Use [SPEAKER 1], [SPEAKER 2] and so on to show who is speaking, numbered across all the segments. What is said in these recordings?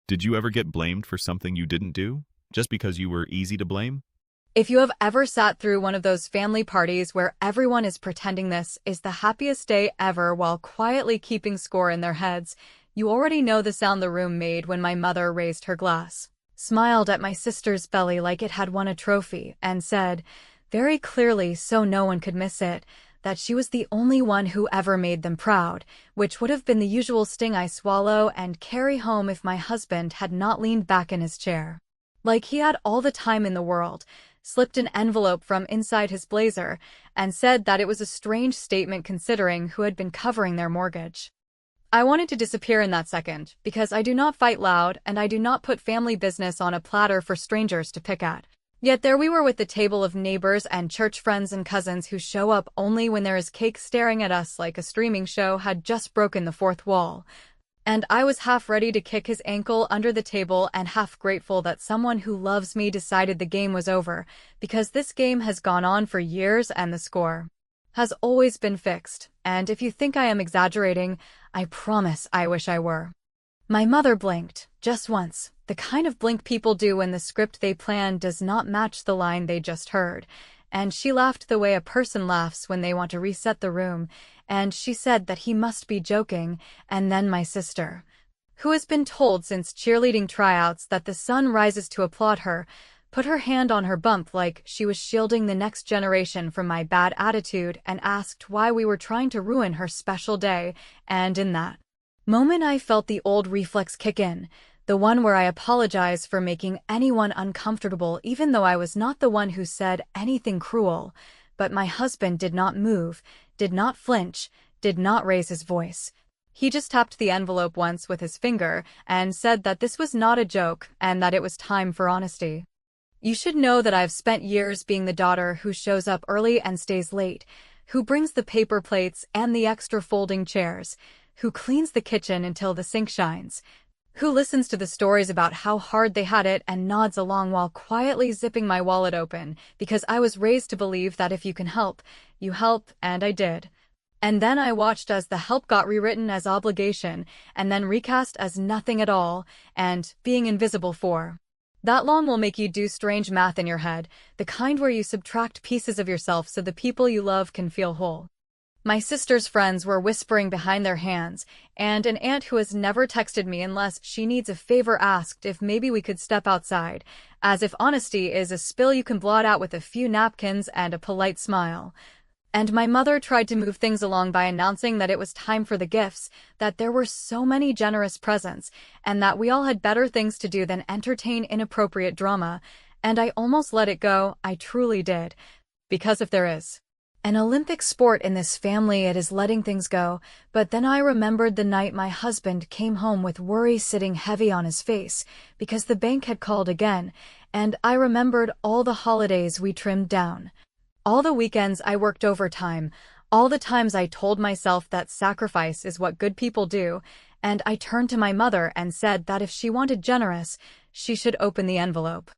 [SPEAKER 1] Did you ever get blamed for something you didn't do, just because you were easy to blame?
[SPEAKER 2] If you have ever sat through one of those family parties where everyone is pretending this is the happiest day ever while quietly keeping score in their heads, you already know the sound the room made when my mother raised her glass, smiled at my sister's belly like it had won a trophy, and said, very clearly so no one could miss it, that she was the only one who ever made them proud, which would have been the usual sting I swallow and carry home if my husband had not leaned back in his chair. Like he had all the time in the world, slipped an envelope from inside his blazer, and said that it was a strange statement considering who had been covering their mortgage. I wanted to disappear in that second, because I do not fight loud and I do not put family business on a platter for strangers to pick at. Yet there we were with the table of neighbors and church friends and cousins who show up only when there is cake staring at us like a streaming show had just broken the fourth wall. And I was half ready to kick his ankle under the table and half grateful that someone who loves me decided the game was over, because this game has gone on for years and the score has always been fixed, and if you think I am exaggerating, I promise I wish I were. My mother blinked, just once, the kind of blink people do when the script they plan does not match the line they just heard, and she laughed the way a person laughs when they want to reset the room, and she said that he must be joking, and then my sister, who has been told since cheerleading tryouts that the sun rises to applaud her, put her hand on her bump like she was shielding the next generation from my bad attitude and asked why we were trying to ruin her special day, and in that moment I felt the old reflex kick in, the one where I apologize for making anyone uncomfortable even though I was not the one who said anything cruel, but my husband did not move, did not flinch, did not raise his voice. He just tapped the envelope once with his finger and said that this was not a joke and that it was time for honesty. You should know that I've spent years being the daughter who shows up early and stays late, who brings the paper plates and the extra folding chairs, who cleans the kitchen until the sink shines, who listens to the stories about how hard they had it and nods along while quietly zipping my wallet open, because I was raised to believe that if you can help, you help, and I did. And then I watched as the help got rewritten as obligation, and then recast as nothing at all, and being invisible for. That long will make you do strange math in your head, the kind where you subtract pieces of yourself so the people you love can feel whole. My sister's friends were whispering behind their hands, and an aunt who has never texted me unless she needs a favor asked if maybe we could step outside, as if honesty is a spill you can blot out with a few napkins and a polite smile. And my mother tried to move things along by announcing that it was time for the gifts, that there were so many generous presents, and that we all had better things to do than entertain inappropriate drama, and I almost let it go, I truly did. Because if there is an Olympic sport in this family, it is letting things go, but then I remembered the night my husband came home with worry sitting heavy on his face, because the bank had called again, and I remembered all the holidays we trimmed down. All the weekends I worked overtime, all the times I told myself that sacrifice is what good people do, and I turned to my mother and said that if she wanted generous, she should open the envelope.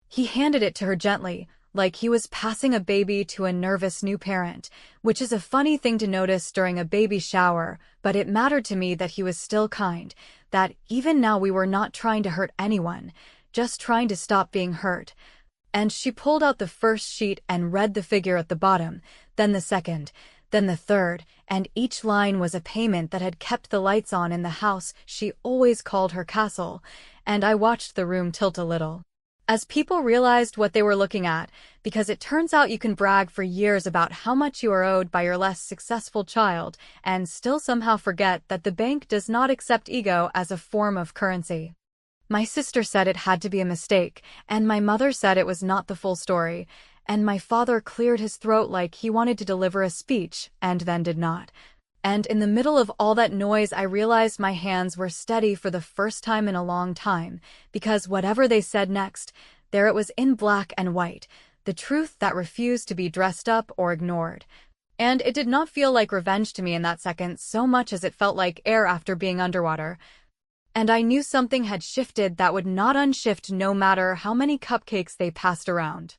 [SPEAKER 2] He handed it to her gently, like he was passing a baby to a nervous new parent, which is a funny thing to notice during a baby shower, but it mattered to me that he was still kind, that even now we were not trying to hurt anyone, just trying to stop being hurt. And she pulled out the first sheet and read the figure at the bottom, then the second, then the third, and each line was a payment that had kept the lights on in the house she always called her castle, and I watched the room tilt a little as people realized what they were looking at, because it turns out you can brag for years about how much you are owed by your less successful child and still somehow forget that the bank does not accept ego as a form of currency. My sister said it had to be a mistake, and my mother said it was not the full story, and my father cleared his throat like he wanted to deliver a speech, and then did not. And in the middle of all that noise I realized my hands were steady for the first time in a long time, because whatever they said next, there it was in black and white, the truth that refused to be dressed up or ignored. And it did not feel like revenge to me in that second so much as it felt like air after being underwater. And I knew something had shifted that would not unshift no matter how many cupcakes they passed around.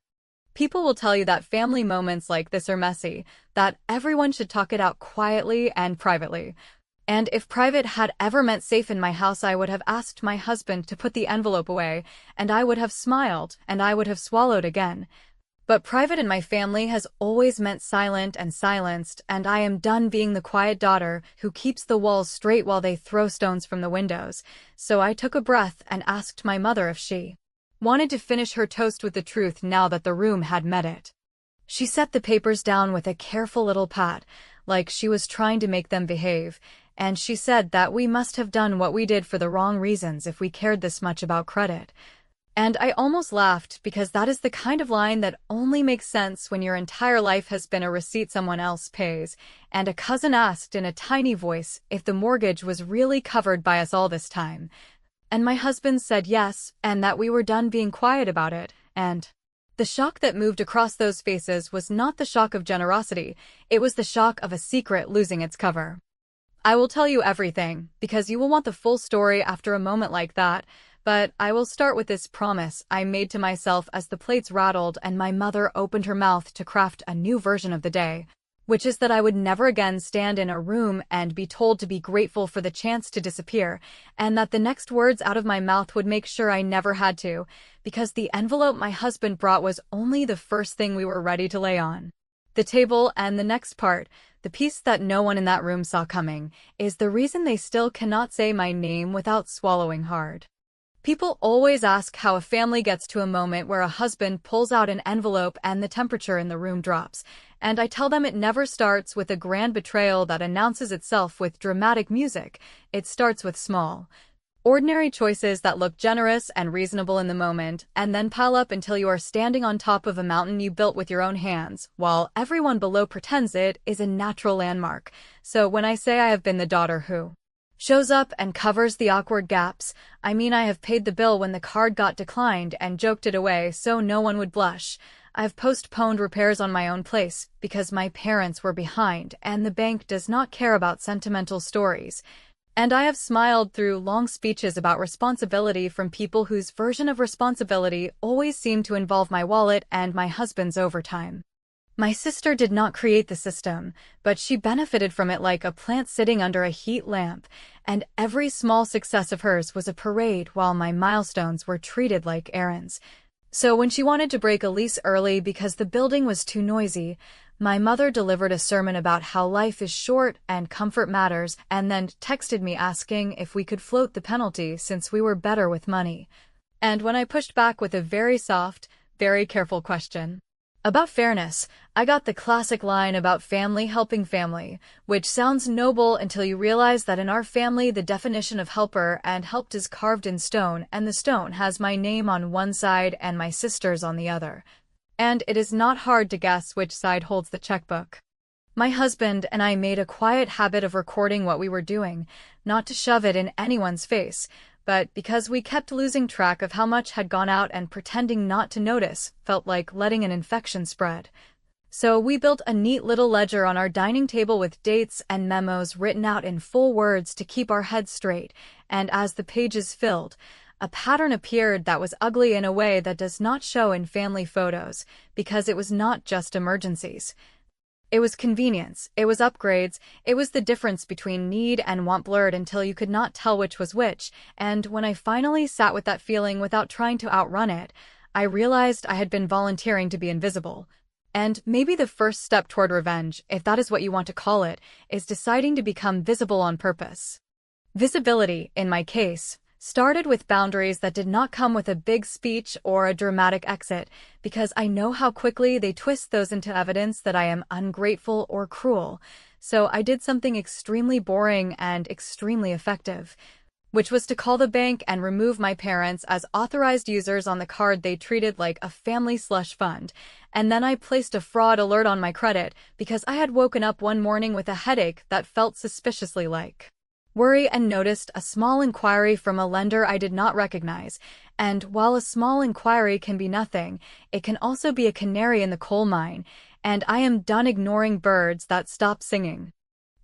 [SPEAKER 2] People will tell you that family moments like this are messy, that everyone should talk it out quietly and privately. And if private had ever meant safe in my house, I would have asked my husband to put the envelope away, and I would have smiled, and I would have swallowed again. But private in my family has always meant silent and silenced, and I am done being the quiet daughter who keeps the walls straight while they throw stones from the windows. So I took a breath and asked my mother if she wanted to finish her toast with the truth now that the room had met it. She set the papers down with a careful little pat, like she was trying to make them behave, and she said that we must have done what we did for the wrong reasons if we cared this much about credit. And I almost laughed because that is the kind of line that only makes sense when your entire life has been a receipt someone else pays, and a cousin asked in a tiny voice if the mortgage was really covered by us all this time. And my husband said yes, and that we were done being quiet about it, and the shock that moved across those faces was not the shock of generosity, it was the shock of a secret losing its cover. I will tell you everything, because you will want the full story after a moment like that, but I will start with this promise I made to myself as the plates rattled and my mother opened her mouth to craft a new version of the day, which is that I would never again stand in a room and be told to be grateful for the chance to disappear, and that the next words out of my mouth would make sure I never had to, because the envelope my husband brought was only the first thing we were ready to lay on the table, and the next part, the piece that no one in that room saw coming, is the reason they still cannot say my name without swallowing hard. People always ask how a family gets to a moment where a husband pulls out an envelope and the temperature in the room drops, and I tell them it never starts with a grand betrayal that announces itself with dramatic music. It starts with small, ordinary choices that look generous and reasonable in the moment, and then pile up until you are standing on top of a mountain you built with your own hands, while everyone below pretends it is a natural landmark. So when I say I have been the daughter who shows up and covers the awkward gaps, I mean I have paid the bill when the card got declined and joked it away so no one would blush. I've postponed repairs on my own place because my parents were behind and the bank does not care about sentimental stories. And I have smiled through long speeches about responsibility from people whose version of responsibility always seemed to involve my wallet and my husband's overtime. My sister did not create the system, but she benefited from it like a plant sitting under a heat lamp, and every small success of hers was a parade while my milestones were treated like errands. So when she wanted to break a lease early because the building was too noisy, my mother delivered a sermon about how life is short and comfort matters, and then texted me asking if we could float the penalty since we were better with money. And when I pushed back with a very soft, very careful question about fairness, I got the classic line about family helping family, which sounds noble until you realize that in our family the definition of helper and helped is carved in stone, and the stone has my name on one side and my sister's on the other. And it is not hard to guess which side holds the checkbook. My husband and I made a quiet habit of recording what we were doing, not to shove it in anyone's face, but because we kept losing track of how much had gone out and pretending not to notice felt like letting an infection spread. So we built a neat little ledger on our dining table with dates and memos written out in full words to keep our heads straight, and as the pages filled, a pattern appeared that was ugly in a way that does not show in family photos, because it was not just emergencies. It was convenience, it was upgrades, it was the difference between need and want blurred until you could not tell which was which, and when I finally sat with that feeling without trying to outrun it, I realized I had been volunteering to be invisible. And maybe the first step toward revenge, if that is what you want to call it, is deciding to become visible on purpose. Visibility, in my case, started with boundaries that did not come with a big speech or a dramatic exit, because I know how quickly they twist those into evidence that I am ungrateful or cruel. So I did something extremely boring and extremely effective, which was to call the bank and remove my parents as authorized users on the card they treated like a family slush fund. And then I placed a fraud alert on my credit because I had woken up one morning with a headache that felt suspiciously like worry and noticed a small inquiry from a lender I did not recognize. And while a small inquiry can be nothing, it can also be a canary in the coal mine, and I am done ignoring birds that stop singing.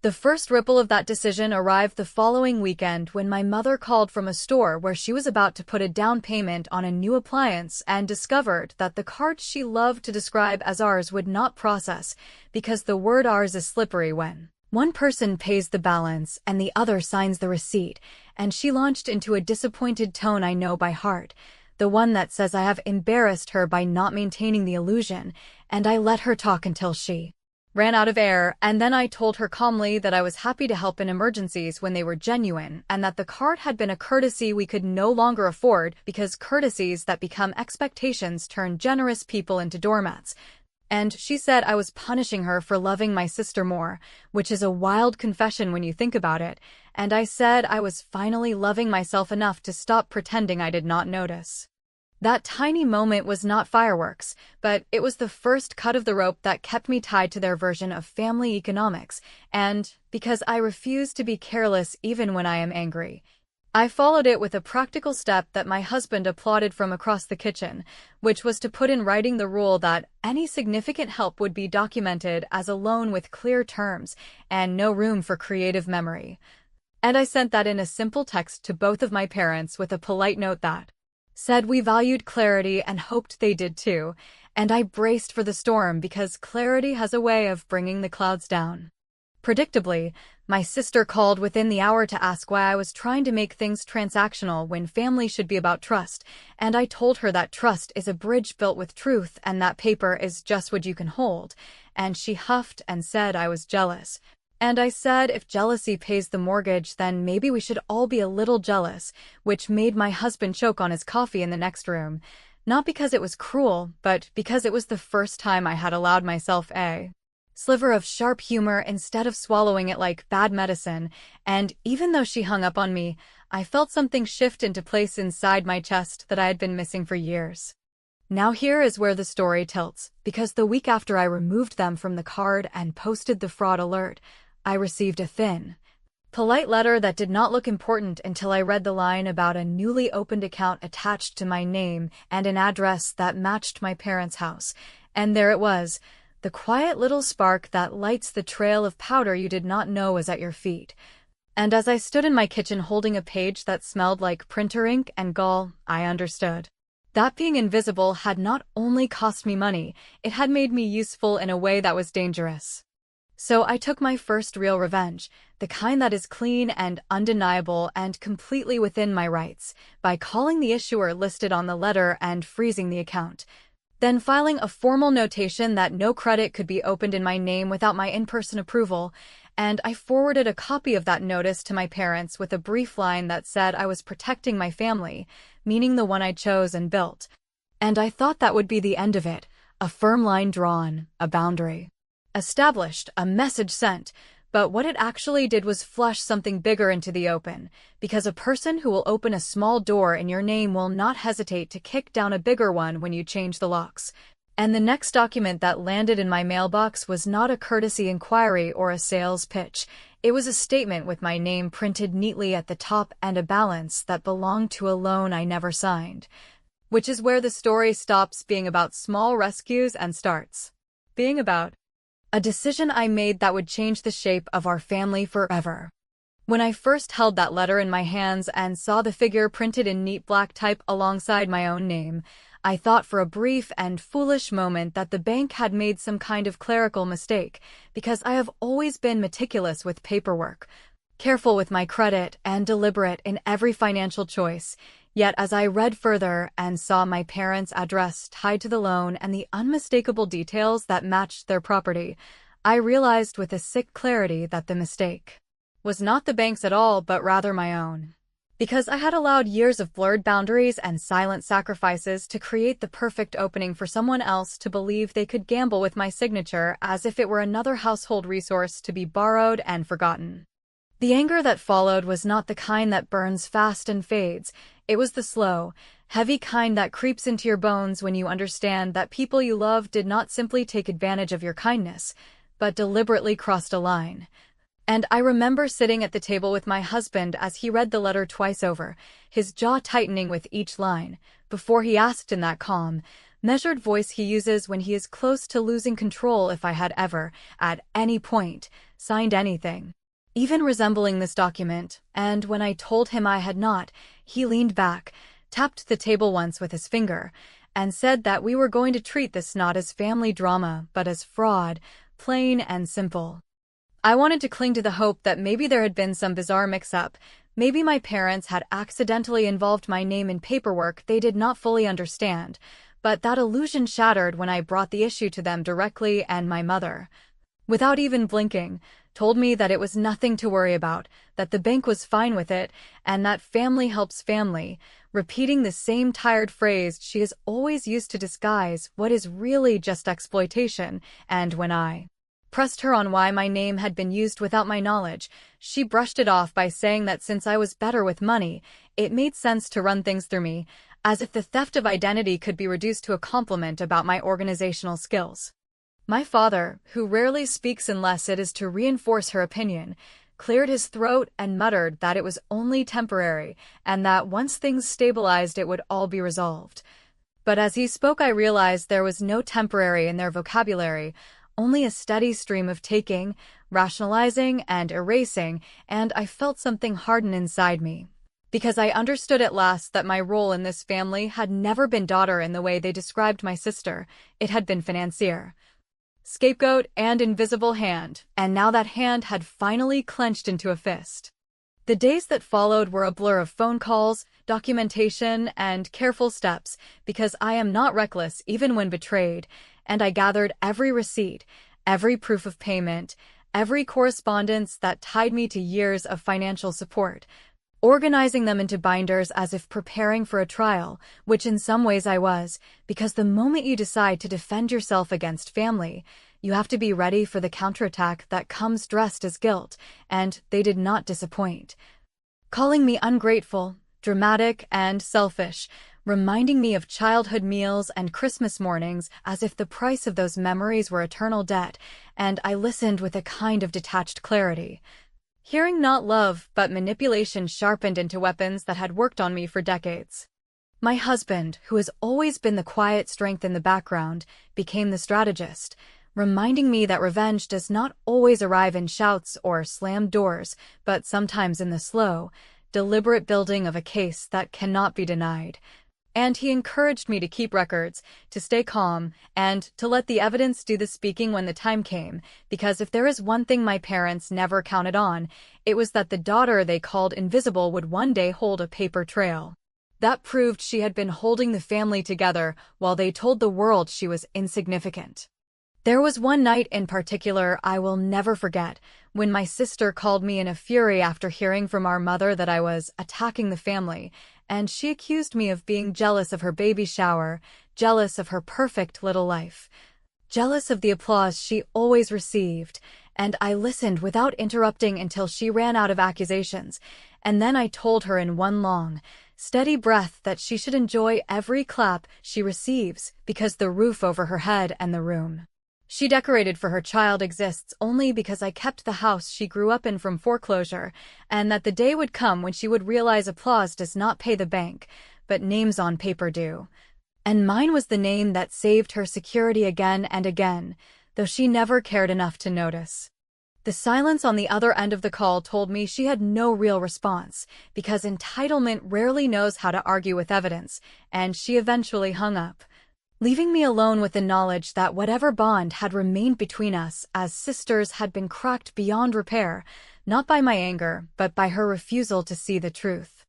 [SPEAKER 2] The first ripple of that decision arrived the following weekend when my mother called from a store where she was about to put a down payment on a new appliance and discovered that the card she loved to describe as ours would not process because the word ours is slippery when One person pays the balance and the other signs the receipt, and she launched into a disappointed tone I know by heart, the one that says I have embarrassed her by not maintaining the illusion, and I let her talk until she ran out of air, and then I told her calmly that I was happy to help in emergencies when they were genuine, and that the card had been a courtesy we could no longer afford because courtesies that become expectations turn generous people into doormats. And she said I was punishing her for loving my sister more, which is a wild confession when you think about it, and I said I was finally loving myself enough to stop pretending I did not notice. That tiny moment was not fireworks, but it was the first cut of the rope that kept me tied to their version of family economics, and because I refuse to be careless even when I am angry, I followed it with a practical step that my husband applauded from across the kitchen, which was to put in writing the rule that any significant help would be documented as a loan with clear terms and no room for creative memory. And I sent that in a simple text to both of my parents with a polite note that said we valued clarity and hoped they did too, and I braced for the storm because clarity has a way of bringing the clouds down. Predictably, my sister called within the hour to ask why I was trying to make things transactional when family should be about trust, and I told her that trust is a bridge built with truth and that paper is just what you can hold, and she huffed and said I was jealous. And I said if jealousy pays the mortgage, then maybe we should all be a little jealous, which made my husband choke on his coffee in the next room. Not because it was cruel, but because it was the first time I had allowed myself a sliver of sharp humor instead of swallowing it like bad medicine, and even though she hung up on me, I felt something shift into place inside my chest that I had been missing for years. Now here is where the story tilts, because the week after I removed them from the card and posted the fraud alert, I received a thin, polite letter that did not look important until I read the line about a newly opened account attached to my name and an address that matched my parents' house. And there it was, the quiet little spark that lights the trail of powder you did not know was at your feet. And as I stood in my kitchen holding a page that smelled like printer ink and gall, I understood. That being invisible had not only cost me money, it had made me useful in a way that was dangerous. So I took my first real revenge, the kind that is clean and undeniable and completely within my rights, by calling the issuer listed on the letter and freezing the account. Then filing a formal notation that no credit could be opened in my name without my in-person approval, and I forwarded a copy of that notice to my parents with a brief line that said I was protecting my family, meaning the one I chose and built. And I thought that would be the end of it, a firm line drawn, a boundary established, a message sent, but what it actually did was flush something bigger into the open, because a person who will open a small door in your name will not hesitate to kick down a bigger one when you change the locks. And the next document that landed in my mailbox was not a courtesy inquiry or a sales pitch. It was a statement with my name printed neatly at the top and a balance that belonged to a loan I never signed. Which is where the story stops being about small rescues and starts being about a decision I made that would change the shape of our family forever. When I first held that letter in my hands and saw the figure printed in neat black type alongside my own name, I thought for a brief and foolish moment that the bank had made some kind of clerical mistake, because I have always been meticulous with paperwork, careful with my credit, and deliberate in every financial choice. Yet as I read further and saw my parents' address tied to the loan and the unmistakable details that matched their property, I realized with a sick clarity that the mistake was not the bank's at all, but rather my own. Because I had allowed years of blurred boundaries and silent sacrifices to create the perfect opening for someone else to believe they could gamble with my signature as if it were another household resource to be borrowed and forgotten. The anger that followed was not the kind that burns fast and fades. It was the slow, heavy kind that creeps into your bones when you understand that people you love did not simply take advantage of your kindness, but deliberately crossed a line. And I remember sitting at the table with my husband as he read the letter twice over, his jaw tightening with each line, before he asked in that calm, measured voice he uses when he is close to losing control if I had ever, at any point, signed anything even resembling this document, and when I told him I had not, he leaned back, tapped the table once with his finger, and said that we were going to treat this not as family drama, but as fraud, plain and simple. I wanted to cling to the hope that maybe there had been some bizarre mix-up. Maybe my parents had accidentally involved my name in paperwork they did not fully understand. But that illusion shattered when I brought the issue to them directly, and my mother, without even blinking, told me that it was nothing to worry about, that the bank was fine with it, and that family helps family, repeating the same tired phrase she has always used to disguise what is really just exploitation. And when I pressed her on why my name had been used without my knowledge, she brushed it off by saying that since I was better with money, it made sense to run things through me, as if the theft of identity could be reduced to a compliment about my organizational skills. My father, who rarely speaks unless it is to reinforce her opinion, cleared his throat and muttered that it was only temporary, and that once things stabilized it would all be resolved. But as he spoke I realized there was no temporary in their vocabulary, only a steady stream of taking, rationalizing, and erasing, and I felt something harden inside me. Because I understood at last that my role in this family had never been daughter in the way they described my sister, it had been financier, scapegoat, and invisible hand, and now that hand had finally clenched into a fist. The days that followed were a blur of phone calls, documentation, and careful steps, because I am not reckless even when betrayed, and I gathered every receipt, every proof of payment, every correspondence that tied me to years of financial support, organizing them into binders as if preparing for a trial, which in some ways I was, because the moment you decide to defend yourself against family, you have to be ready for the counterattack that comes dressed as guilt, and they did not disappoint. Calling me ungrateful, dramatic, and selfish, reminding me of childhood meals and Christmas mornings as if the price of those memories were eternal debt, and I listened with a kind of detached clarity. Hearing not love but manipulation sharpened into weapons that had worked on me for decades. My husband, who has always been the quiet strength in the background, became the strategist, reminding me that revenge does not always arrive in shouts or slammed doors, but sometimes in the slow, deliberate building of a case that cannot be denied. And he encouraged me to keep records, to stay calm, and to let the evidence do the speaking when the time came, because if there is one thing my parents never counted on, it was that the daughter they called invisible would one day hold a paper trail. That proved she had been holding the family together while they told the world she was insignificant. There was one night in particular I will never forget, when my sister called me in a fury after hearing from our mother that I was attacking the family, and she accused me of being jealous of her baby shower, jealous of her perfect little life, jealous of the applause she always received, and I listened without interrupting until she ran out of accusations, and then I told her in one long, steady breath that she should enjoy every clap she receives because the roof over her head and the room she decorated for her child exists only because I kept the house she grew up in from foreclosure, and that the day would come when she would realize applause does not pay the bank, but names on paper do. And mine was the name that saved her security again and again, though she never cared enough to notice. The silence on the other end of the call told me she had no real response, because entitlement rarely knows how to argue with evidence, and she eventually hung up, leaving me alone with the knowledge that whatever bond had remained between us as sisters had been cracked beyond repair, not by my anger, but by her refusal to see the truth.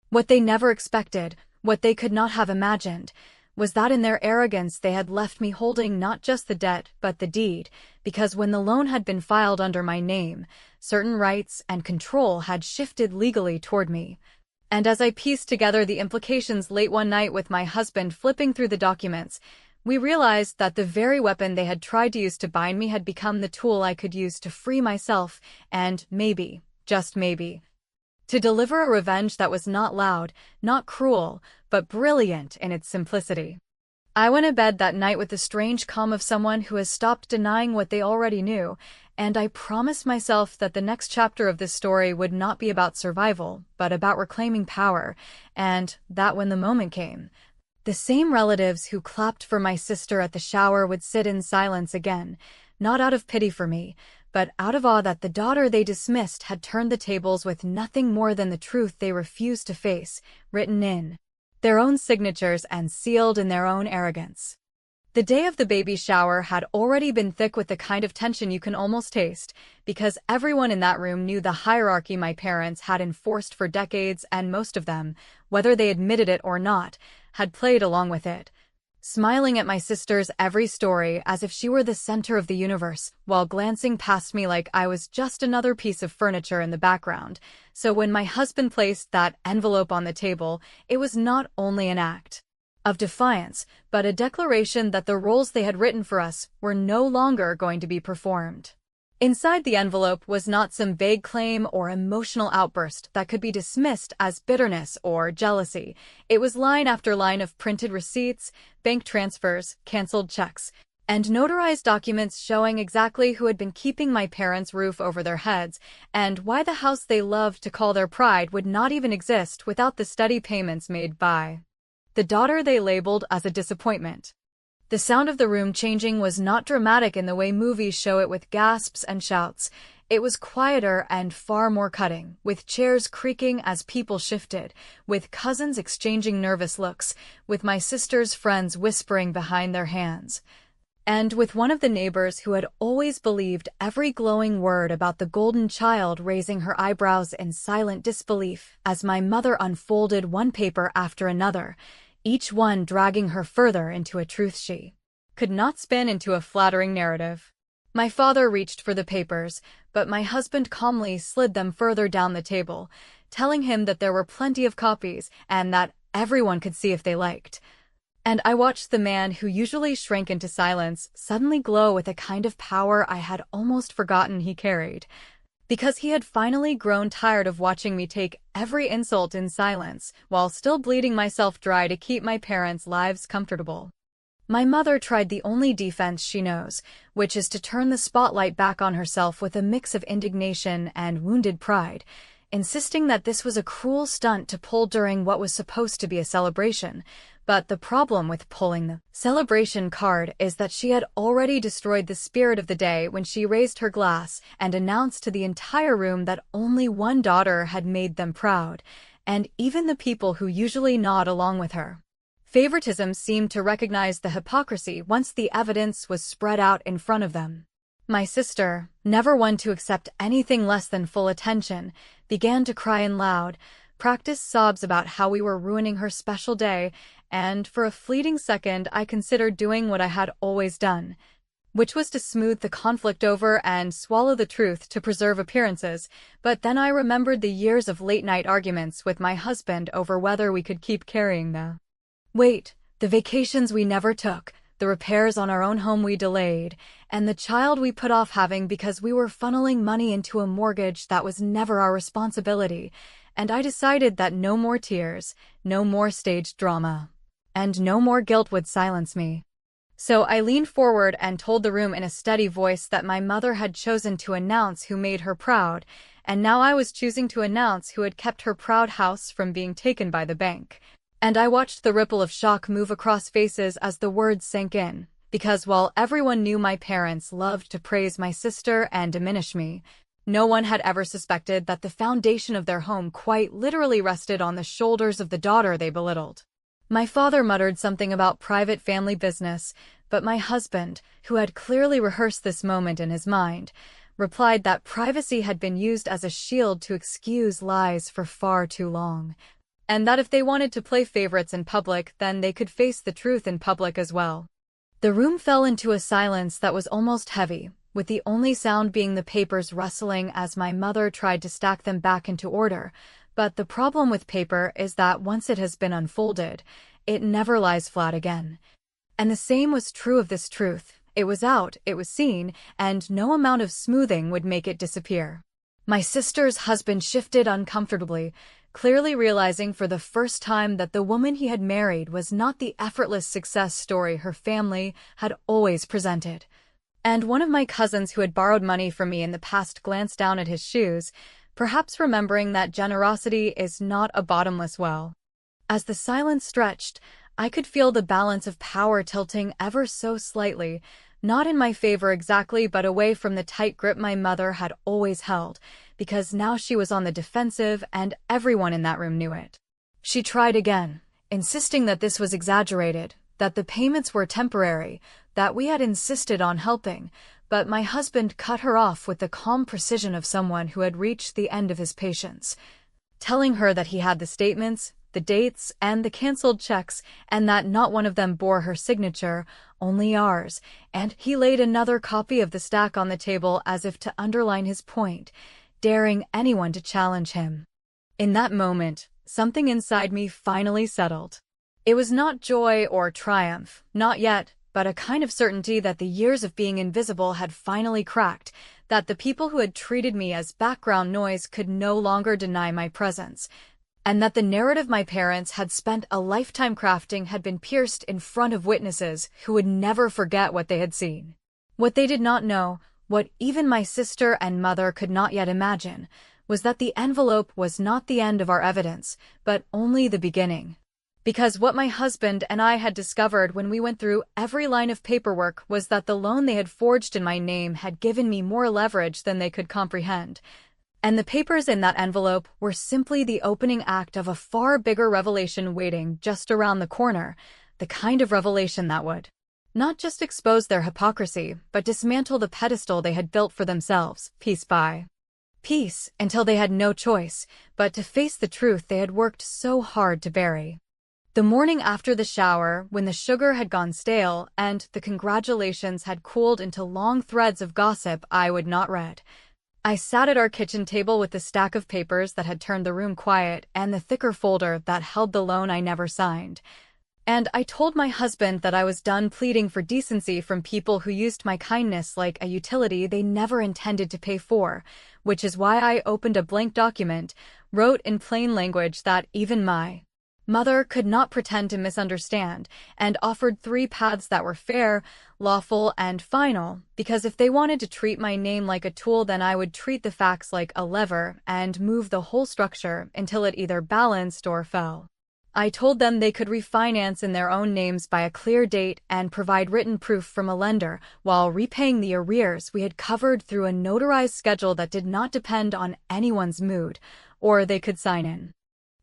[SPEAKER 2] What they never expected, what they could not have imagined, was that in their arrogance they had left me holding not just the debt but the deed, because when the loan had been filed under my name, certain rights and control had shifted legally toward me. And as I pieced together the implications late one night with my husband flipping through the documents, we realized that the very weapon they had tried to use to bind me had become the tool I could use to free myself and maybe, just maybe, to deliver a revenge that was not loud, not cruel, but brilliant in its simplicity. I went to bed that night with the strange calm of someone who has stopped denying what they already knew, and I promised myself that the next chapter of this story would not be about survival, but about reclaiming power, and that when the moment came, the same relatives who clapped for my sister at the shower would sit in silence again, not out of pity for me, but out of awe that the daughter they dismissed had turned the tables with nothing more than the truth they refused to face, written in their own signatures and sealed in their own arrogance. The day of the baby shower had already been thick with the kind of tension you can almost taste, because everyone in that room knew the hierarchy my parents had enforced for decades, and most of them, whether they admitted it or not, had played along with it, smiling at my sister's every story as if she were the center of the universe, while glancing past me like I was just another piece of furniture in the background. So when my husband placed that envelope on the table, it was not only an act of defiance, but a declaration that the roles they had written for us were no longer going to be performed. Inside the envelope was not some vague claim or emotional outburst that could be dismissed as bitterness or jealousy. It was line after line of printed receipts, bank transfers, canceled checks, and notarized documents showing exactly who had been keeping my parents' roof over their heads, and why the house they loved to call their pride would not even exist without the steady payments made by the daughter they labeled as a disappointment. The sound of the room changing was not dramatic in the way movies show it with gasps and shouts. It was quieter and far more cutting, with chairs creaking as people shifted, with cousins exchanging nervous looks, with my sister's friends whispering behind their hands, and with one of the neighbors who had always believed every glowing word about the golden child raising her eyebrows in silent disbelief as my mother unfolded one paper after another, each one dragging her further into a truth she could not spin into a flattering narrative. My father reached for the papers, but my husband calmly slid them further down the table, telling him that there were plenty of copies and that everyone could see if they liked. And I watched the man who usually shrank into silence suddenly glow with a kind of power I had almost forgotten he carried, because he had finally grown tired of watching me take every insult in silence, while still bleeding myself dry to keep my parents' lives comfortable. My mother tried the only defense she knows, which is to turn the spotlight back on herself with a mix of indignation and wounded pride, insisting that this was a cruel stunt to pull during what was supposed to be a celebration. But the problem with pulling the celebration card is that she had already destroyed the spirit of the day when she raised her glass and announced to the entire room that only one daughter had made them proud, and even the people who usually nod along with her. Favoritism seemed to recognize the hypocrisy once the evidence was spread out in front of them. My sister, never one to accept anything less than full attention, began to cry in loud, practiced sobs about how we were ruining her special day, and for a fleeting second I considered doing what I had always done, which was to smooth the conflict over and swallow the truth to preserve appearances. But then I remembered the years of late-night arguments with my husband over whether we could keep carrying the weight, the vacations we never took, the repairs on our own home we delayed, and the child we put off having because we were funneling money into a mortgage that was never our responsibility. And I decided that no more tears, no more staged drama, and no more guilt would silence me. So I leaned forward and told the room in a steady voice that my mother had chosen to announce who made her proud, and now I was choosing to announce who had kept her proud house from being taken by the bank. And I watched the ripple of shock move across faces as the words sank in, because while everyone knew my parents loved to praise my sister and diminish me, no one had ever suspected that the foundation of their home quite literally rested on the shoulders of the daughter they belittled. My father muttered something about private family business, but my husband, who had clearly rehearsed this moment in his mind, replied that privacy had been used as a shield to excuse lies for far too long, and that if they wanted to play favorites in public, then they could face the truth in public as well. The room fell into a silence that was almost heavy, with the only sound being the papers rustling as my mother tried to stack them back into order. But the problem with paper is that once it has been unfolded, it never lies flat again. And the same was true of this truth. It was out, it was seen, and no amount of smoothing would make it disappear. My sister's husband shifted uncomfortably, clearly realizing for the first time that the woman he had married was not the effortless success story her family had always presented. And one of my cousins who had borrowed money from me in the past glanced down at his shoes, perhaps remembering that generosity is not a bottomless well. As the silence stretched, I could feel the balance of power tilting ever so slightly, not in my favor exactly, but away from the tight grip my mother had always held, because now she was on the defensive and everyone in that room knew it. She tried again, insisting that this was exaggerated, that the payments were temporary, that we had insisted on helping, but my husband cut her off with the calm precision of someone who had reached the end of his patience, telling her that he had the statements, the dates, and the canceled checks, and that not one of them bore her signature, only ours, and he laid another copy of the stack on the table as if to underline his point, daring anyone to challenge him. In that moment, something inside me finally settled. It was not joy or triumph, not yet, but a kind of certainty that the years of being invisible had finally cracked, that the people who had treated me as background noise could no longer deny my presence, and that the narrative my parents had spent a lifetime crafting had been pierced in front of witnesses who would never forget what they had seen. What they did not know, what even my sister and mother could not yet imagine, was that the envelope was not the end of our evidence, but only the beginning. Because what my husband and I had discovered when we went through every line of paperwork was that the loan they had forged in my name had given me more leverage than they could comprehend. And the papers in that envelope were simply the opening act of a far bigger revelation waiting just around the corner, the kind of revelation that would not just expose their hypocrisy, but dismantle the pedestal they had built for themselves, piece by piece, until they had no choice but to face the truth they had worked so hard to bury. The morning after the shower, when the sugar had gone stale and the congratulations had cooled into long threads of gossip I would not read, I sat at our kitchen table with the stack of papers that had turned the room quiet and the thicker folder that held the loan I never signed. And I told my husband that I was done pleading for decency from people who used my kindness like a utility they never intended to pay for, which is why I opened a blank document, wrote in plain language that even my mother could not pretend to misunderstand, and offered 3 paths that were fair, lawful, and final, because if they wanted to treat my name like a tool, then I would treat the facts like a lever and move the whole structure until it either balanced or fell. I told them they could refinance in their own names by a clear date and provide written proof from a lender, while repaying the arrears we had covered through a notarized schedule that did not depend on anyone's mood, or they could sign an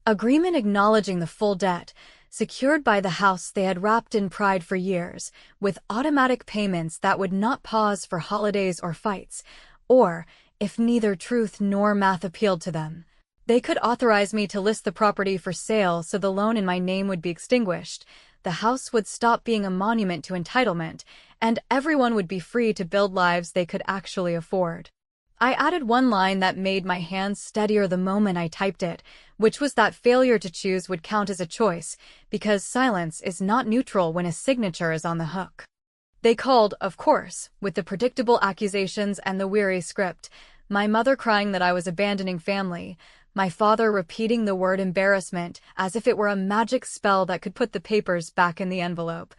[SPEAKER 2] agreement acknowledging the full debt, secured by the house they had wrapped in pride for years, with automatic payments that would not pause for holidays or fights, or, if neither truth nor math appealed to them, they could authorize me to list the property for sale so the loan in my name would be extinguished, the house would stop being a monument to entitlement, and everyone would be free to build lives they could actually afford. I added one line that made my hands steadier the moment I typed it, which was that failure to choose would count as a choice, because silence is not neutral when a signature is on the hook. They called, of course, with the predictable accusations and the weary script, my mother crying that I was abandoning family, my father repeating the word embarrassment as if it were a magic spell that could put the papers back in the envelope,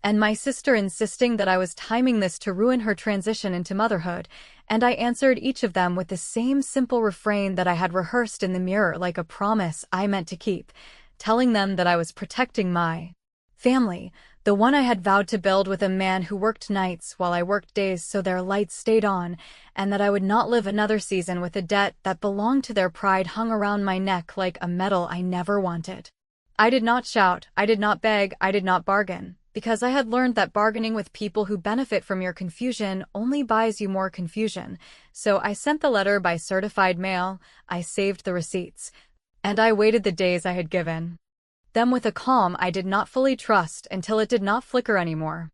[SPEAKER 2] and my sister insisting that I was timing this to ruin her transition into motherhood, and I answered each of them with the same simple refrain that I had rehearsed in the mirror like a promise I meant to keep, telling them that I was protecting my family, the one I had vowed to build with a man who worked nights while I worked days so their lights stayed on, and that I would not live another season with a debt that belonged to their pride hung around my neck like a medal I never wanted. I did not shout, I did not beg, I did not bargain, because I had learned that bargaining with people who benefit from your confusion only buys you more confusion. So I sent the letter by certified mail, I saved the receipts, and I waited the days I had given them with a calm I did not fully trust until it did not flicker anymore.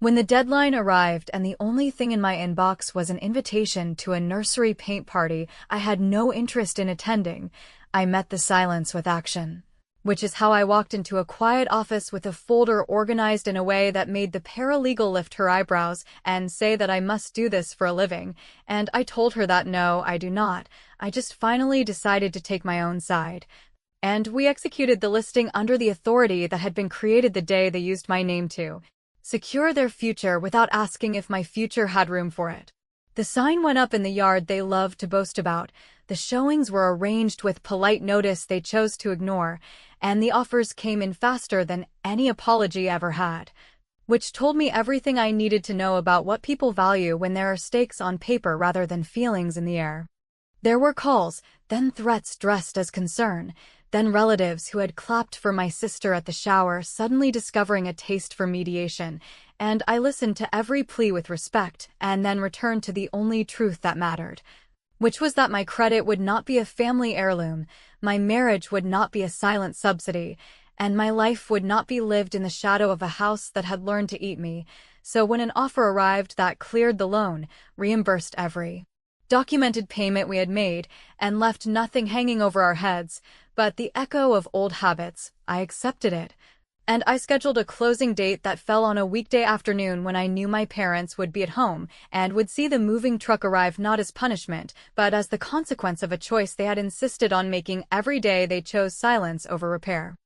[SPEAKER 2] When the deadline arrived and the only thing in my inbox was an invitation to a nursery paint party I had no interest in attending, I met the silence with action. Which is how I walked into a quiet office with a folder organized in a way that made the paralegal lift her eyebrows and say that I must do this for a living, and I told her that no, I do not, I just finally decided to take my own side. And we executed the listing under the authority that had been created the day they used my name to secure their future without asking if my future had room for it. The sign went up in the yard they loved to boast about, the showings were arranged with polite notice they chose to ignore, and the offers came in faster than any apology ever had, which told me everything I needed to know about what people value when there are stakes on paper rather than feelings in the air. There were calls, then threats dressed as concern, Then relatives who had clapped for my sister at the shower suddenly discovering a taste for mediation, and I listened to every plea with respect and then returned to the only truth that mattered, which was that my credit would not be a family heirloom, my marriage would not be a silent subsidy, and my life would not be lived in the shadow of a house that had learned to eat me. So when an offer arrived that cleared the loan, reimbursed every documented payment we had made, and left nothing hanging over our heads but the echo of old habits, I accepted it. And I scheduled a closing date that fell on a weekday afternoon when I knew my parents would be at home and would see the moving truck arrive not as punishment, but as the consequence of a choice they had insisted on making every day. They chose silence over repair.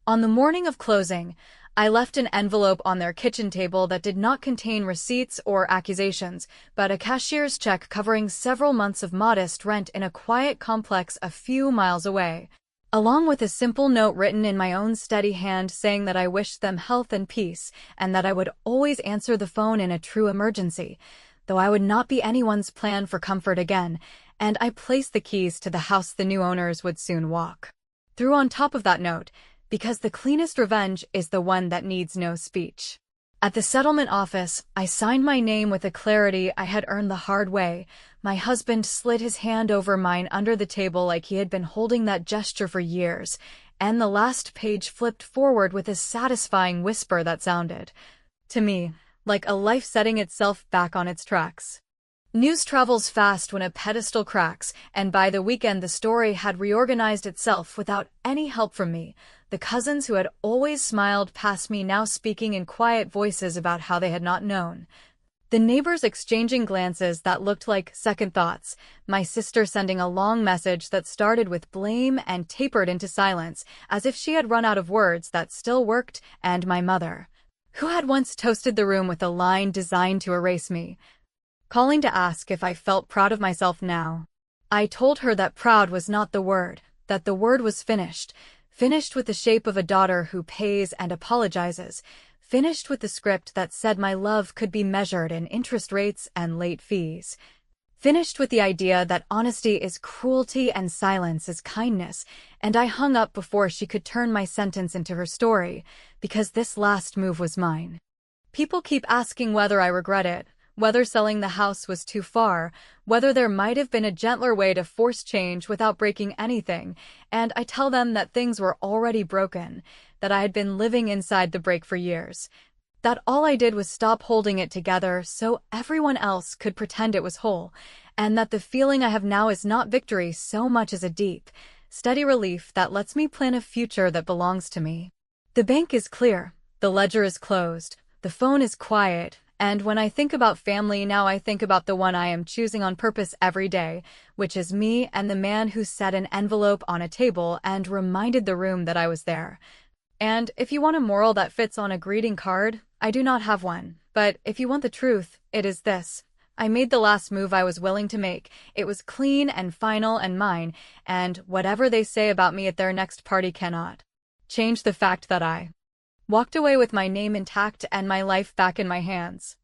[SPEAKER 2] On the morning of closing, I left an envelope on their kitchen table that did not contain receipts or accusations, but a cashier's check covering several months of modest rent in a quiet complex a few miles away, along with a simple note written in my own steady hand saying that I wished them health and peace, and that I would always answer the phone in a true emergency, though I would not be anyone's plan for comfort again, and I placed the keys to the house the new owners would soon walk through on top of that note, because the cleanest revenge is the one that needs no speech. At the settlement office, I signed my name with a clarity I had earned the hard way. My husband slid his hand over mine under the table like he had been holding that gesture for years, and the last page flipped forward with a satisfying whisper that sounded, to me, like a life setting itself back on its tracks. News travels fast when a pedestal cracks, and by the weekend the story had reorganized itself without any help from me. The cousins who had always smiled past me now speaking in quiet voices about how they had not known. The neighbors exchanging glances that looked like second thoughts, my sister sending a long message that started with blame and tapered into silence, as if she had run out of words that still worked, and my mother, who had once toasted the room with a line designed to erase me, calling to ask if I felt proud of myself now. I told her that proud was not the word, that the word was finished, finished with the shape of a daughter who pays and apologizes, finished with the script that said my love could be measured in interest rates and late fees, finished with the idea that honesty is cruelty and silence is kindness, and I hung up before she could turn my sentence into her story, because this last move was mine. People keep asking whether I regret it, whether selling the house was too far, whether there might have been a gentler way to force change without breaking anything, and I tell them that things were already broken, that I had been living inside the break for years, that all I did was stop holding it together so everyone else could pretend it was whole, and that the feeling I have now is not victory so much as a deep, steady relief that lets me plan a future that belongs to me. The bank is clear, the ledger is closed, the phone is quiet, and when I think about family now I think about the one I am choosing on purpose every day, which is me and the man who set an envelope on a table and reminded the room that I was there. And if you want a moral that fits on a greeting card, I do not have one, but if you want the truth, it is this. I made the last move I was willing to make. It was clean and final and mine, and whatever they say about me at their next party cannot change the fact that I walked away with my name intact and my life back in my hands.